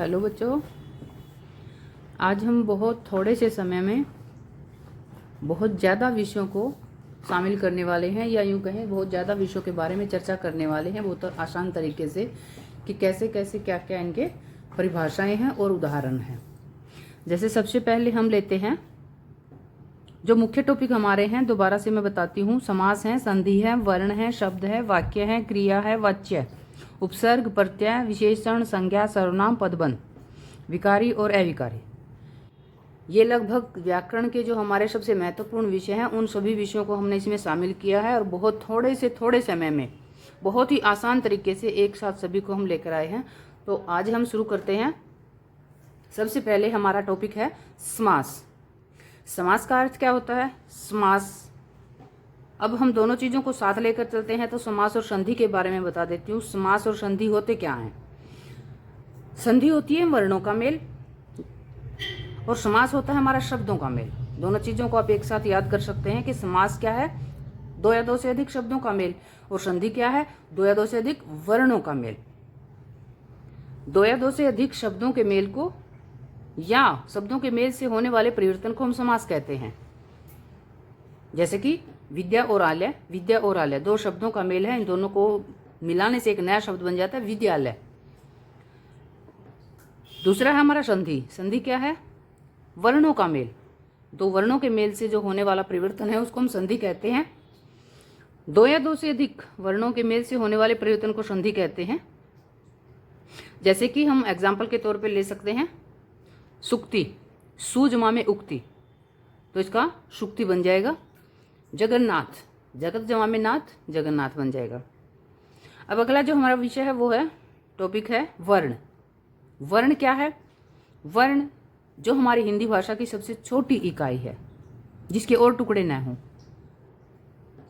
Hello बच्चों, आज हम बहुत थोड़े से समय में बहुत ज़्यादा विषयों को शामिल करने वाले हैं, या यूँ कहें बहुत ज़्यादा विषयों के बारे में चर्चा करने वाले हैं बहुत आसान तरीके से कि कैसे कैसे क्या क्या इनके परिभाषाएं हैं और उदाहरण हैं। जैसे सबसे पहले हम लेते हैं जो मुख्य टॉपिक हमारे हैं, दोबारा से मैं बताती हूँ। समास है, संधि है, वर्ण है, शब्द है, वाक्य है, क्रिया है, वाच्य, उपसर्ग, प्रत्यय, विशेषण, संज्ञा, सर्वनाम, पदबंध, विकारी और अविकारी। ये लगभग व्याकरण के जो हमारे सबसे महत्वपूर्ण विषय हैं, उन सभी विषयों को हमने इसमें शामिल किया है और बहुत थोड़े समय में बहुत ही आसान तरीके से एक साथ सभी को हम लेकर आए हैं। तो आज हम शुरू करते हैं। सबसे पहले हमारा टॉपिक है समास। समास का अर्थ क्या होता है? समास। अब हम दोनों चीज़ों को साथ लेकर चलते हैं, तो समास और संधि के बारे में बता देती हूँ। समास और संधि होते क्या हैं? संधि होती है वर्णों का मेल और समास होता है हमारा शब्दों का मेल। दोनों चीज़ों को आप एक साथ याद कर सकते हैं कि समास क्या है? दो या दो से अधिक शब्दों का मेल, और संधि क्या है? दो या दो से अधिक वर्णों का मेल। दो या दो से अधिक शब्दों के मेल को या शब्दों के मेल से होने वाले परिवर्तन को हम समास कहते हैं। जैसे कि विद्या और आलय, विद्या और आलय दो शब्दों का मेल है, इन दोनों को मिलाने से एक नया शब्द बन जाता है विद्यालय। दूसरा है हमारा संधि। संधि क्या है? वर्णों का मेल। दो वर्णों के मेल से जो होने वाला परिवर्तन है उसको हम संधि कहते हैं। दो या दो से अधिक वर्णों के मेल से होने वाले परिवर्तन को संधि कहते हैं। जैसे कि हम एग्जाम्पल के तौर पे ले सकते हैं सुक्ति, सु जमा में उक्ति, तो इसका सुक्ति बन जाएगा। जगन्नाथ, जगत जमा में नाथ, जगन्नाथ बन जाएगा। अब अगला जो हमारा विषय है वो है, टॉपिक है वर्ण। वर्ण क्या है? वर्ण जो हमारी हिंदी भाषा की सबसे छोटी इकाई है, जिसके और टुकड़े न हों।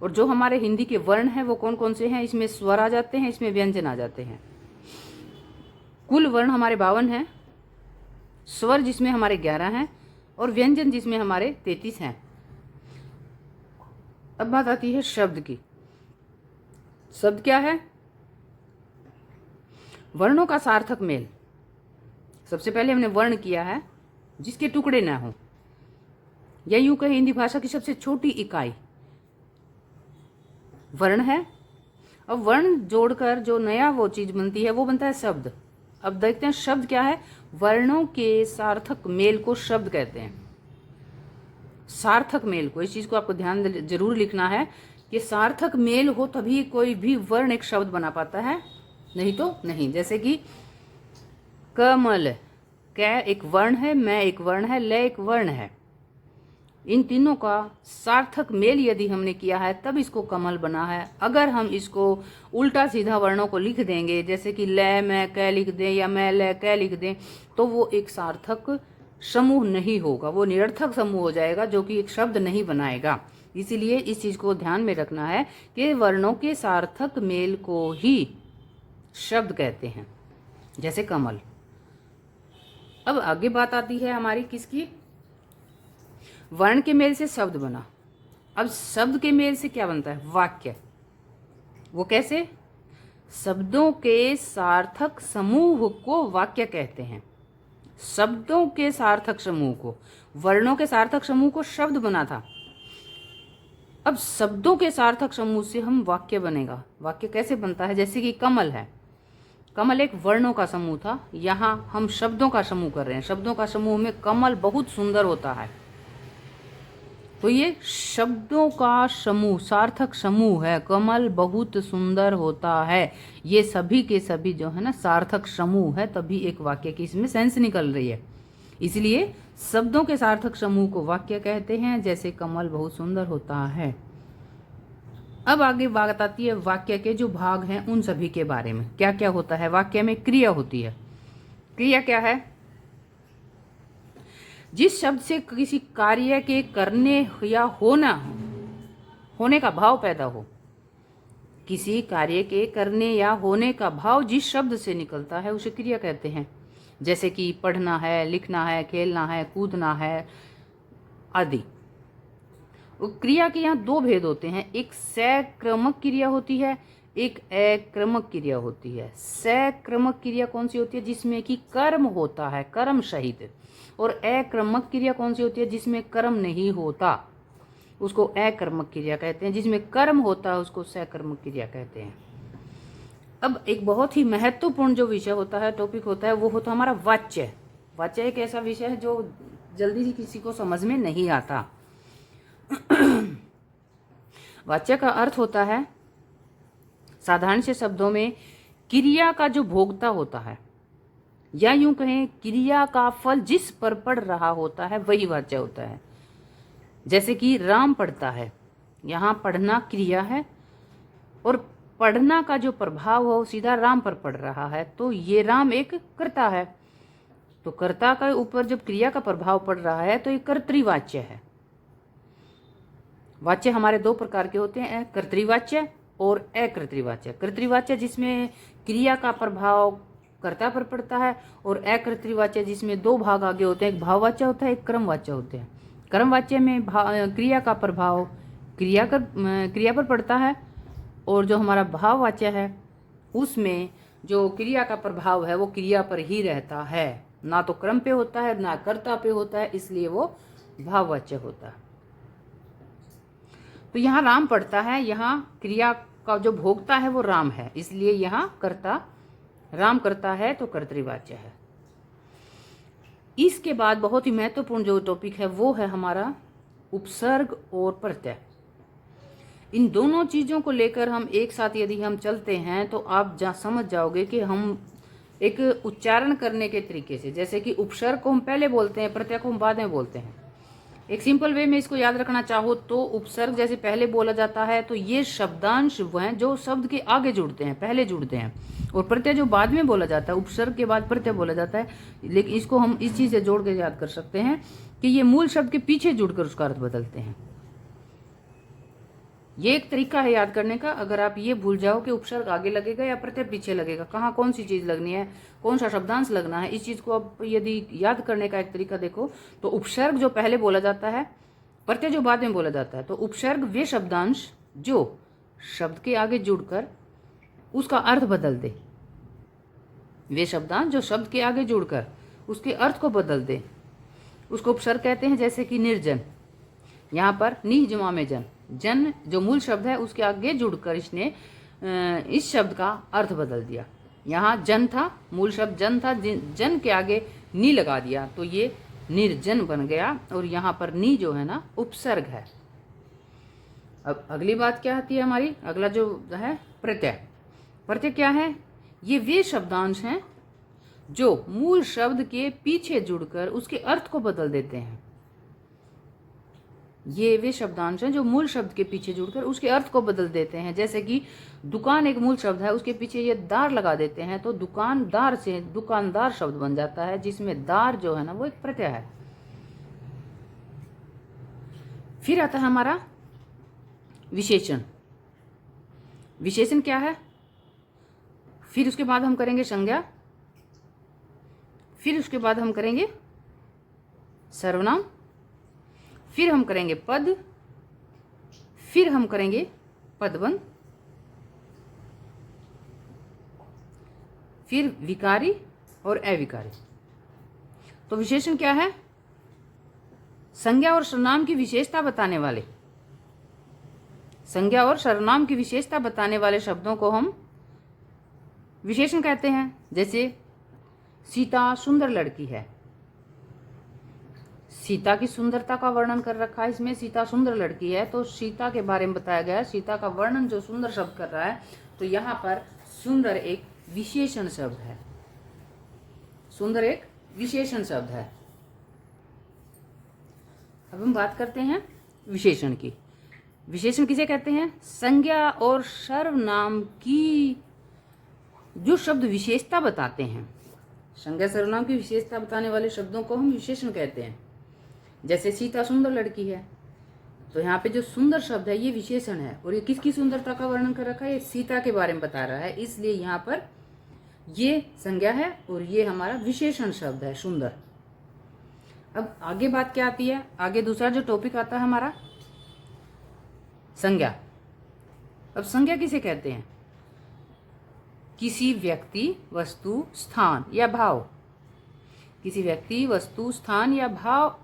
और जो हमारे हिंदी के वर्ण हैं वो कौन कौन से हैं? इसमें स्वर आ जाते हैं, इसमें व्यंजन आ जाते हैं। कुल वर्ण हमारे 52 हैं, स्वर जिसमें हमारे 11 हैं और व्यंजन जिसमें हमारे 33 हैं। अब बात आती है शब्द की। शब्द क्या है? वर्णों का सार्थक मेल। सबसे पहले हमने वर्ण किया है जिसके टुकड़े ना हो, या यूं कहें हिंदी भाषा की सबसे छोटी इकाई वर्ण है। अब वर्ण जोड़कर जो नया वो चीज बनती है वो बनता है शब्द। अब देखते हैं शब्द क्या है। वर्णों के सार्थक मेल को शब्द कहते हैं। सार्थक मेल को, इस चीज को आपको ध्यान जरूर लिखना है कि सार्थक मेल हो तभी कोई भी वर्ण एक शब्द बना पाता है, नहीं तो नहीं। जैसे कि कमल, कै एक वर्ण है, मैं एक वर्ण है, ले एक वर्ण है। इन तीनों का सार्थक मेल यदि हमने किया है तब इसको कमल बना है। अगर हम इसको उल्टा सीधा वर्णों को लिख देंगे, जैसे कि ले मैं कै लिख दें या मैं ले कै लिख दें, तो वो एक सार्थक समूह नहीं होगा, वो निरर्थक समूह हो जाएगा जो कि एक शब्द नहीं बनाएगा। इसीलिए इस चीज को ध्यान में रखना है कि वर्णों के सार्थक मेल को ही शब्द कहते हैं, जैसे कमल। अब आगे बात आती है हमारी किसकी? वर्ण के मेल से शब्द बना। अब शब्द के मेल से क्या बनता है? वाक्य। वो कैसे? शब्दों के सार्थक समूह को वाक्य कहते हैं। शब्दों के सार्थक समूह को, वर्णों के सार्थक समूह को शब्द बना था। अब शब्दों के सार्थक समूह से हम वाक्य बनेगा। वाक्य कैसे बनता है? जैसे कि कमल है, कमल एक वर्णों का समूह था, यहाँ हम शब्दों का समूह कर रहे हैं। शब्दों का समूह में कमल बहुत सुंदर होता है, तो ये शब्दों का समूह, सार्थक समूह है। कमल बहुत सुंदर होता है, ये सभी के सभी जो है ना सार्थक समूह है, तभी एक वाक्य की इसमें सेंस निकल रही है। इसलिए शब्दों के सार्थक समूह को वाक्य कहते हैं, जैसे कमल बहुत सुंदर होता है। अब आगे बात आती है वाक्य के जो भाग हैं उन सभी के बारे में। क्या क्या होता है वाक्य में? क्रिया होती है। क्रिया क्या है? जिस शब्द से किसी कार्य के करने या होने का भाव पैदा हो। किसी कार्य के करने या होने का भाव जिस शब्द से निकलता है उसे क्रिया कहते हैं। जैसे कि पढ़ना है, लिखना है, खेलना है, कूदना है आदि। क्रिया के यहाँ दो भेद होते हैं, एक सक्रमक क्रिया होती है, एक अक्रमक क्रिया होती है। सक्रमक क्रिया कौन सी होती है? जिसमें कि कर्म होता है, कर्म सहित। और अक्रमक क्रिया कौन सी होती है? जिसमें कर्म नहीं होता, उसको अकर्मक क्रिया कहते हैं। जिसमें कर्म होता है उसको सकर्मक क्रिया कहते हैं। अब एक बहुत ही महत्वपूर्ण जो विषय होता है, टॉपिक होता है, वो होता है हमारा वाच्य। वाच्य एक ऐसा विषय है जो जल्दी से किसी को समझ में नहीं आता। वाच्य का अर्थ होता है, साधारण से शब्दों में, क्रिया का जो भोक्ता होता है, या यूं कहें क्रिया का फल जिस पर पड़ रहा होता है वही वाच्य होता है। जैसे कि राम पढ़ता है, यहाँ पढ़ना क्रिया है और पढ़ना का जो प्रभाव हो सीधा राम पर पड़ रहा है, तो ये राम एक कर्ता है। तो कर्ता के ऊपर जब क्रिया का प्रभाव पड़ रहा है तो ये कर्तृवाच्य है। वाच्य हमारे दो प्रकार के होते हैं, कर्तृवाच्य और अकर्तृवाच्य। कर्तृवाच्य जिसमें क्रिया का प्रभाव कर्ता पर पड़ता है, और अकर्तृवाच्य जिसमें दो भाग आगे होते हैं, एक भाववाच्य होता है, एक क्रमवाच्य होते हैं। क्रमवाच्य में क्रिया का प्रभाव क्रिया पर पड़ता है, और जो हमारा भाववाच्य है उसमें जो क्रिया का प्रभाव है वो क्रिया पर ही रहता है, ना तो क्रम पे होता है ना कर्ता पे होता है, इसलिए वो भाववाच्य होता है। तो यहाँ राम पढ़ता है, यहाँ क्रिया का जो भोक्ता है वो राम है, इसलिए यहाँ कर्ता राम करता है तो कर्तृवाच्य है। इसके बाद बहुत ही महत्वपूर्ण जो टॉपिक है वो है हमारा उपसर्ग और प्रत्यय। इन दोनों चीज़ों को लेकर हम एक साथ यदि हम चलते हैं तो आप समझ जाओगे कि हम एक उच्चारण करने के तरीके से, जैसे कि उपसर्ग को हम पहले बोलते हैं, प्रत्यय को हम बाद में बोलते हैं। एक सिंपल वे में इसको याद रखना चाहो तो उपसर्ग जैसे पहले बोला जाता है तो ये शब्दांश वो हैं जो शब्द के आगे जुड़ते हैं, पहले जुड़ते हैं, और प्रत्यय जो बाद में बोला जाता है, उपसर्ग के बाद प्रत्यय बोला जाता है। लेकिन इसको हम इस चीज़ से जोड़ के याद कर सकते हैं कि ये मूल शब्द के पीछे जुड़कर उसका अर्थ बदलते हैं। ये एक तरीका है याद करने का। अगर आप ये भूल जाओ कि उपसर्ग आगे लगेगा या प्रत्यय पीछे लगेगा, कहाँ कौन सी चीज़ लगनी है, कौन सा शब्दांश लगना है, इस चीज़ को आप यदि याद करने का एक तरीका देखो तो उपसर्ग जो पहले बोला जाता है, प्रत्यय जो बाद में बोला जाता है। तो उपसर्ग वे शब्दांश जो शब्द के आगे जुड़कर उसका अर्थ बदल दे, वे शब्दांश जो शब्द के आगे जुड़कर उसके अर्थ को बदल दे, उसको उपसर्ग कहते हैं। जैसे कि निर्जन, यहाँ पर नी जमा में जन, जन जो मूल शब्द है उसके आगे जुड़कर इसने इस शब्द का अर्थ बदल दिया। यहाँ जन था, मूल शब्द जन था, जन के आगे नी लगा दिया तो ये निर्जन बन गया, और यहाँ पर नी जो है ना उपसर्ग है। अब अगली बात क्या आती है हमारी, अगला जो है प्रत्यय। प्रत्यय क्या है? ये वे शब्दांश हैं जो मूल शब्द के पीछे जुड़कर उसके अर्थ को बदल देते हैं। ये वे शब्दांश हैं जो मूल शब्द के पीछे जुड़कर उसके अर्थ को बदल देते हैं। जैसे कि दुकान एक मूल शब्द है, उसके पीछे ये दार लगा देते हैं तो दुकानदार से दुकानदार शब्द बन जाता है, जिसमें दार जो है ना वो एक प्रत्यय है। फिर आता है हमारा विशेषण। विशेषण क्या है? फिर उसके बाद हम करेंगे संज्ञा, फिर उसके बाद हम करेंगे सर्वनाम, फिर हम करेंगे पद, फिर हम करेंगे पदबंध, फिर विकारी और अविकारी। तो विशेषण क्या है? संज्ञा और सर्वनाम की विशेषता बताने वाले, संज्ञा और सर्वनाम की विशेषता बताने वाले शब्दों को हम विशेषण कहते हैं। जैसे सीता सुंदर लड़की है, सीता की सुंदरता का वर्णन कर रखा है इसमें, सीता सुंदर लड़की है तो सीता के बारे में बताया गया है, सीता का वर्णन जो सुंदर शब्द कर रहा है, तो यहाँ पर सुंदर एक विशेषण शब्द है, सुंदर एक विशेषण शब्द है। अब हम बात करते हैं विशेषण की। विशेषण किसे कहते हैं? संज्ञा और सर्वनाम की जो शब्द विशेषता बताते हैं, संज्ञा सर्वनाम की विशेषता बताने वाले शब्दों को हम विशेषण कहते हैं। जैसे सीता सुंदर लड़की है, तो यहाँ पे जो सुंदर शब्द है ये विशेषण है, और ये किसकी सुंदरता का वर्णन कर रखा है? ये सीता के बारे में बता रहा है, इसलिए यहाँ पर ये संज्ञा है और ये हमारा विशेषण शब्द है सुंदर। अब आगे बात क्या आती है? आगे दूसरा जो टॉपिक आता है हमारा संज्ञा। अब संज्ञा किसे कहते हैं? किसी व्यक्ति, वस्तु, स्थान या भाव, किसी व्यक्ति, वस्तु, स्थान या भाव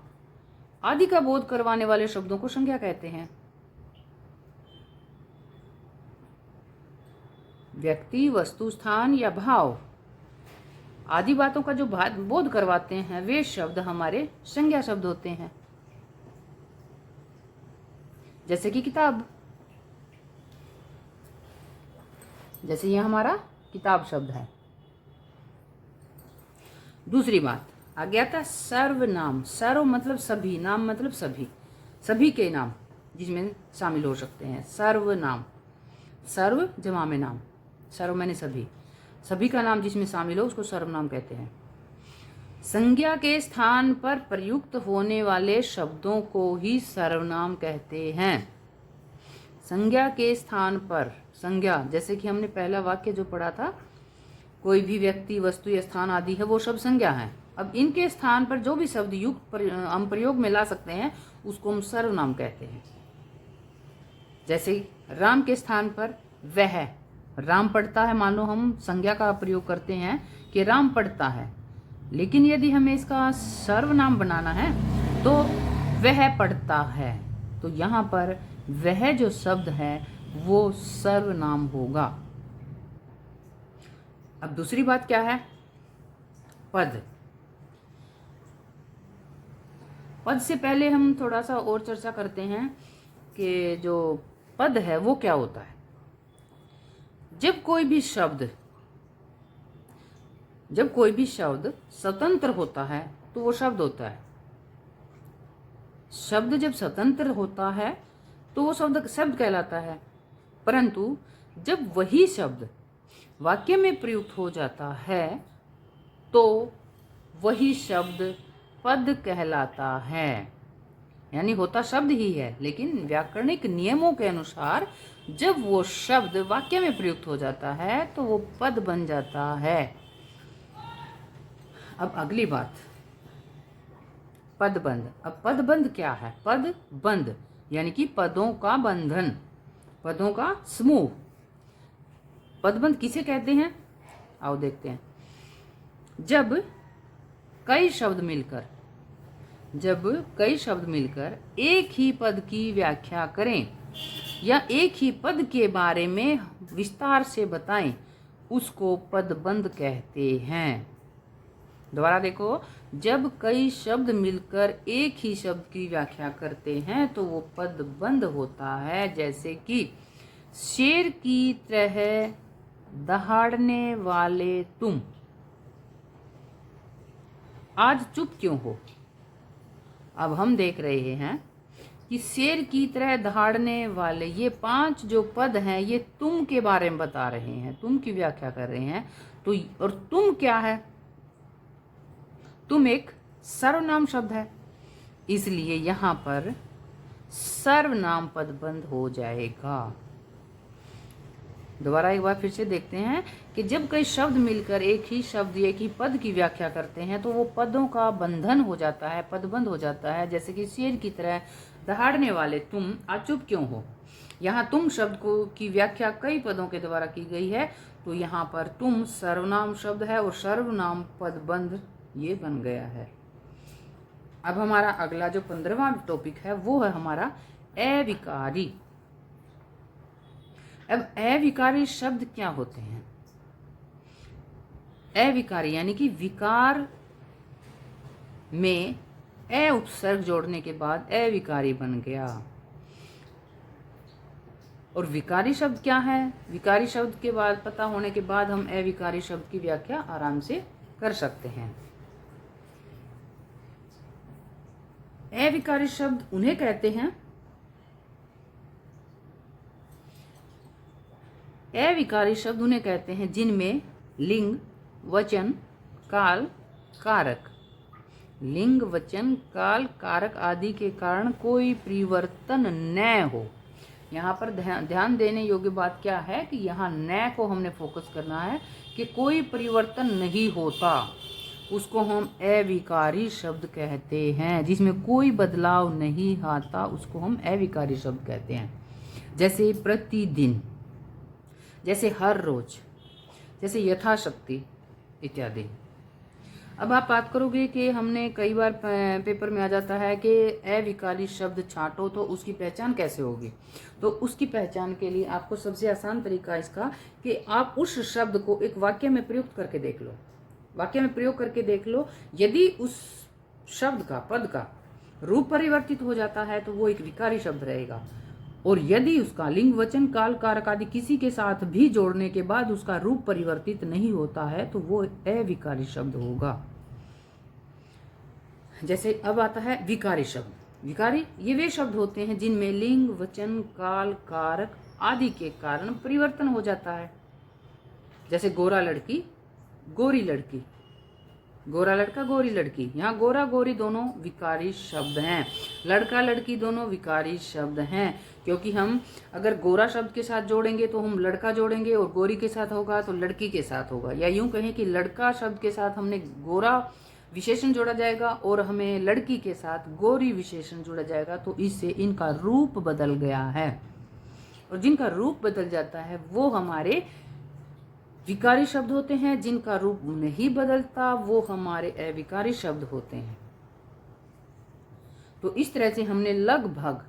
आदि का बोध करवाने वाले शब्दों को संज्ञा कहते हैं। व्यक्ति, वस्तु, स्थान या भाव आदि बातों का जो बोध करवाते हैं वे शब्द हमारे संज्ञा शब्द होते हैं। जैसे कि किताब, जैसे यह हमारा किताब शब्द है। दूसरी बात आ गया था सर्वनाम। सर्व मतलब सभी, नाम मतलब सभी, सभी के नाम जिसमें शामिल हो सकते हैं। सर्वनाम, सर्व जमा में नाम, सर्व मैंने सभी, सभी का नाम जिसमें शामिल हो उसको सर्वनाम कहते हैं। संज्ञा के स्थान पर प्रयुक्त होने वाले शब्दों को ही सर्वनाम कहते हैं। संज्ञा के स्थान पर, संज्ञा जैसे कि हमने पहला वाक्य जो पढ़ा था, कोई भी व्यक्ति, वस्तु या स्थान आदि है वो शब्द संज्ञा है। अब इनके स्थान पर जो भी शब्द युक्त हम प्रयोग में ला सकते हैं उसको हम सर्वनाम कहते हैं। जैसे राम के स्थान पर वह, राम पढ़ता है, मान लो हम संज्ञा का प्रयोग करते हैं कि राम पढ़ता है, लेकिन यदि हमें इसका सर्वनाम बनाना है तो वह पढ़ता है, तो यहाँ पर वह जो शब्द है वो सर्वनाम होगा। अब दूसरी बात क्या है? पद। पद से पहले हम थोड़ा सा और चर्चा करते हैं कि जो पद है वो क्या होता है। जब कोई भी शब्द स्वतंत्र होता है तो वो शब्द होता है। शब्द जब स्वतंत्र होता है तो वो शब्द कहलाता है। परंतु जब वही शब्द वाक्य में प्रयुक्त हो जाता है तो वही शब्द पद कहलाता है। यानी होता शब्द ही है, लेकिन व्याकरणिक नियमों के अनुसार जब वो शब्द वाक्य में प्रयुक्त हो जाता है तो वो पद बन जाता है। अब अगली बात, पदबंध। अब पदबंध क्या है? पदबंध यानी कि पदों का बंधन, पदों का समूह। पदबंध किसे कहते हैं? आओ देखते हैं। जब कई शब्द मिलकर एक ही पद की व्याख्या करें या एक ही पद के बारे में विस्तार से बताएं, उसको पदबंध कहते हैं। दोबारा देखो, जब कई शब्द मिलकर एक ही शब्द की व्याख्या करते हैं तो वो पदबंध होता है। जैसे कि शेर की तरह दहाड़ने वाले तुम आज चुप क्यों हो। अब हम देख रहे हैं कि शेर की तरह दहाड़ने वाले, ये 5 जो पद हैं ये तुम के बारे में बता रहे हैं, तुम की व्याख्या कर रहे हैं। तो और तुम क्या है? तुम एक सर्वनाम शब्द है, इसलिए यहाँ पर सर्वनाम पदबंध हो जाएगा। दोबारा एक बार फिर से देखते हैं कि जब कई शब्द मिलकर एक ही पद की व्याख्या करते हैं तो वो पदों का बंधन हो जाता है, पदबंध हो जाता है। जैसे कि शेर की तरह दहाड़ने वाले तुम आज चुप क्यों हो। यहाँ तुम शब्द की व्याख्या कई पदों के द्वारा की गई है, तो यहाँ पर तुम सर्वनाम शब्द है और सर्वनाम पदबंध ये बन गया है। अब हमारा अगला जो 15वां टॉपिक है वो है हमारा अविकारी। अब अविकारी शब्द क्या होते हैं? अविकारी यानी कि विकार में अ उपसर्ग जोड़ने के बाद अविकारी बन गया। और विकारी शब्द क्या है? विकारी शब्द के बाद पता होने के बाद हम अविकारी शब्द की व्याख्या आराम से कर सकते हैं। अविकारी शब्द उन्हें कहते हैं, अविकारी शब्द उन्हें कहते हैं जिनमें लिंग, वचन, काल, कारक, लिंग, वचन, काल, कारक आदि के कारण कोई परिवर्तन न हो। यहाँ पर ध्यान देने योग्य बात क्या है कि यहाँ न को हमने फोकस करना है कि कोई परिवर्तन नहीं होता, उसको हम अविकारी शब्द कहते हैं। जिसमें कोई बदलाव नहीं आता उसको हम अविकारी शब्द कहते हैं। जैसे प्रतिदिन, जैसे हर रोज, जैसे यथाशक्ति इत्यादि। अब आप बात करोगे कि हमने कई बार पेपर में आ जाता है कि अविकारी शब्द छांटो, तो उसकी पहचान कैसे होगी। तो उसकी पहचान के लिए आपको सबसे आसान तरीका इसका कि आप उस शब्द को एक वाक्य में प्रयुक्त करके देख लो। वाक्य में प्रयोग करके देख लो, यदि उस शब्द का, पद का रूप परिवर्तित हो जाता है तो वो एक विकारी शब्द रहेगा, और यदि उसका लिंग, वचन, काल, कारक आदि किसी के साथ भी जोड़ने के बाद उसका रूप परिवर्तित नहीं होता है तो वो अविकारी शब्द होगा। जैसे अब आता है विकारी शब्द। विकारी ये वे शब्द होते हैं जिनमें लिंग, वचन, काल, कारक आदि के कारण परिवर्तन हो जाता है। जैसे गोरा लड़की, गोरी लड़की, गोरा लड़का, गोरी लड़की। यहाँ गोरा गोरी दोनों विकारी शब्द हैं, लड़का लड़की दोनों विकारी शब्द हैं, क्योंकि हम अगर गोरा शब्द के साथ जोड़ेंगे तो हम लड़का जोड़ेंगे, और गोरी के साथ होगा तो लड़की के साथ होगा। या यूं कहें कि लड़का शब्द के साथ हमने गोरा विशेषण जोड़ा जाएगा और हमें लड़की के साथ गोरी विशेषण जोड़ा जाएगा, तो इससे इनका रूप बदल गया है। और जिनका रूप बदल जाता है वो हमारे विकारी शब्द होते हैं, जिनका रूप नहीं बदलता वो हमारे अविकारी शब्द होते हैं। तो इस तरह से हमने लगभग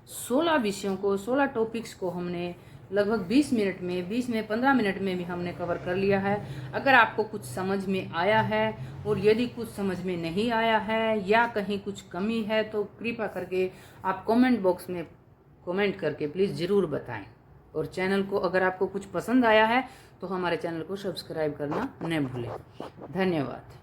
16 विषयों को, 16 टॉपिक्स को हमने लगभग 20 मिनट में, 20 में 15 मिनट में भी हमने कवर कर लिया है। अगर आपको कुछ समझ में आया है और यदि कुछ समझ में नहीं आया है या कहीं कुछ कमी है तो कृपया करके आप कमेंट बॉक्स में कमेंट करके प्लीज़ ज़रूर बताएं। और चैनल को अगर आपको कुछ पसंद आया है तो हमारे चैनल को सब्सक्राइब करना न भूलें। धन्यवाद।